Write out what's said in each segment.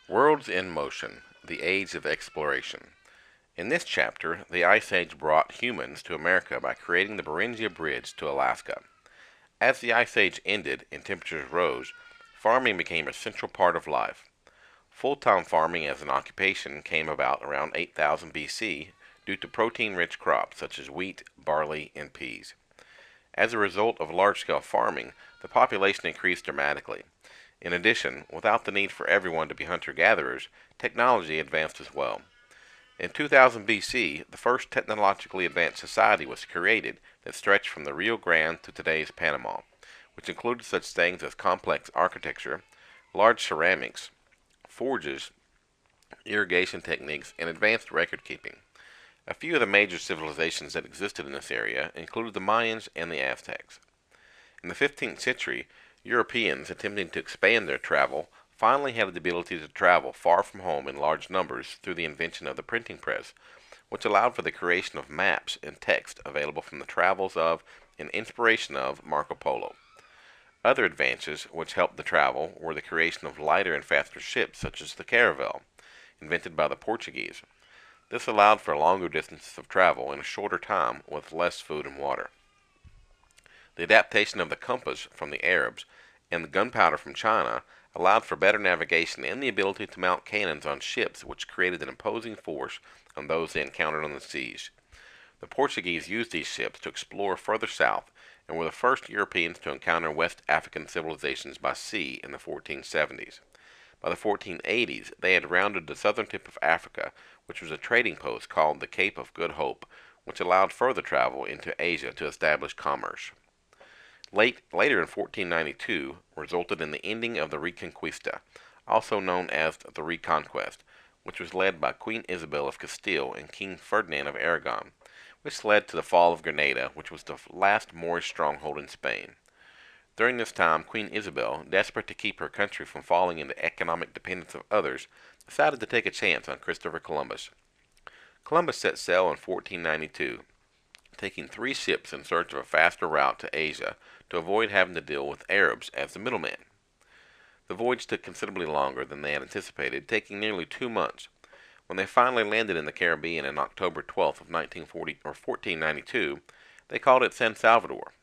Worlds in Motion, the Age of Exploration. In this chapter, the Ice Age brought humans to America by creating the Beringia Bridge to Alaska. As the Ice Age ended and temperatures rose, farming became a central part of life. Full-time farming as an occupation came about around 8000 BC due to protein-rich crops such as wheat, barley, and peas. As a result of large-scale farming, the population increased dramatically. In addition, without the need for everyone to be hunter-gatherers, technology advanced as well. In 2000 BC, the first technologically advanced society was created that stretched from the Rio Grande to today's Panama, which included such things as complex architecture, large ceramics, forges, irrigation techniques, and advanced record keeping. A few of the major civilizations that existed in this area included the Mayans and the Aztecs. In the 15th century, Europeans attempting to expand their travel finally had the ability to travel far from home in large numbers through the invention of the printing press, which allowed for the creation of maps and text available from the travels of and inspiration of Marco Polo. Other advances which helped the travel were the creation of lighter and faster ships such as the caravel, invented by the Portuguese. This allowed for longer distances of travel in a shorter time with less food and water. The adaptation of the compass from the Arabs and the gunpowder from China allowed for better navigation and the ability to mount cannons on ships, which created an imposing force on those they encountered on the seas. The Portuguese used these ships to explore further south and were the first Europeans to encounter West African civilizations by sea in the 1470s. By the 1480s, they had rounded the southern tip of Africa, which was a trading post called the Cape of Good Hope, which allowed further travel into Asia to establish commerce. Later in 1492 resulted in the ending of the Reconquista, also known as the Reconquest, which was led by Queen Isabel of Castile and King Ferdinand of Aragon, which led to the fall of Granada, which was the last Moorish stronghold in Spain. During this time, Queen Isabel, desperate to keep her country from falling into economic dependence of others, decided to take a chance on Christopher Columbus. Columbus set sail in 1492, taking 3 ships in search of a faster route to Asia to avoid having to deal with Arabs as the middleman. The voyage took considerably longer than they had anticipated, taking nearly 2 months. When they finally landed in the Caribbean on October 12th of 1492, they called it San Salvador.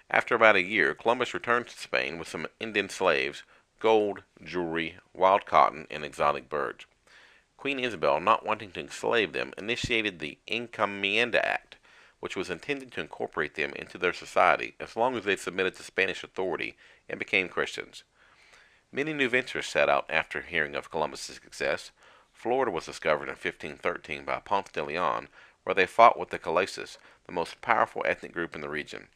After about a year, Columbus returned to Spain with some Indian slaves, gold, jewelry, wild cotton, and exotic birds. Queen Isabel, not wanting to enslave them, initiated the Encomienda Act, which was intended to incorporate them into their society as long as they submitted to Spanish authority and became Christians. Many new ventures set out after hearing of Columbus's success. Florida was discovered in 1513 by Ponce de Leon, where they fought with the Calaces, the most powerful ethnic group in the region.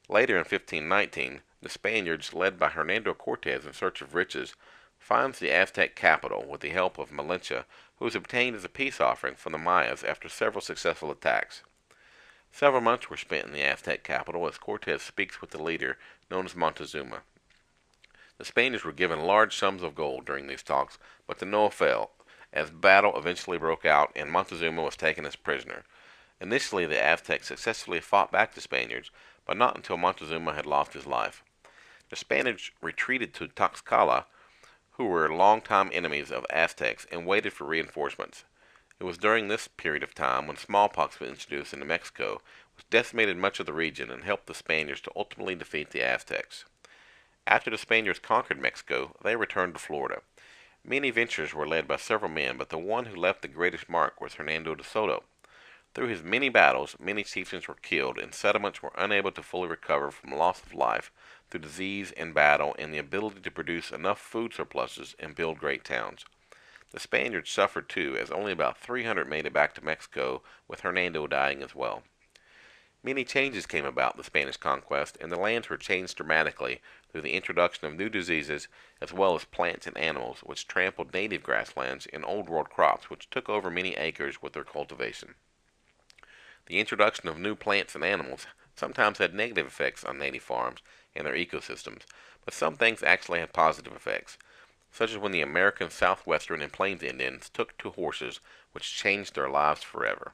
Later in 1519, the Spaniards, led by Hernando Cortez in search of riches, finds the Aztec capital with the help of Malinche, who was obtained as a peace offering from the Mayas after several successful attacks. Several months were spent in the Aztec capital as Cortez speaks with the leader, known as Montezuma. The Spaniards were given large sums of gold during these talks, but to no avail, as battle eventually broke out and Montezuma was taken as prisoner. Initially, the Aztecs successfully fought back the Spaniards, but not until Montezuma had lost his life. The Spaniards retreated to Tlaxcala, who were longtime enemies of Aztecs, and waited for reinforcements. It was during this period of time when smallpox was introduced into Mexico, which decimated much of the region and helped the Spaniards to ultimately defeat the Aztecs. After the Spaniards conquered Mexico, they returned to Florida. Many ventures were led by several men, but the one who left the greatest mark was Hernando de Soto. Through his many battles, many chieftains were killed, and settlements were unable to fully recover from loss of life through disease and battle and the ability to produce enough food surpluses and build great towns. The Spaniards suffered too, as only about 300 made it back to Mexico, with Hernando dying as well. Many changes came about the Spanish conquest, and the lands were changed dramatically through the introduction of new diseases as well as plants and animals, which trampled native grasslands and Old World crops, which took over many acres with their cultivation. The introduction of new plants and animals sometimes had negative effects on native farms and their ecosystems, but some things actually had positive effects, such as when the American Southwestern and Plains Indians took to horses, which changed their lives forever.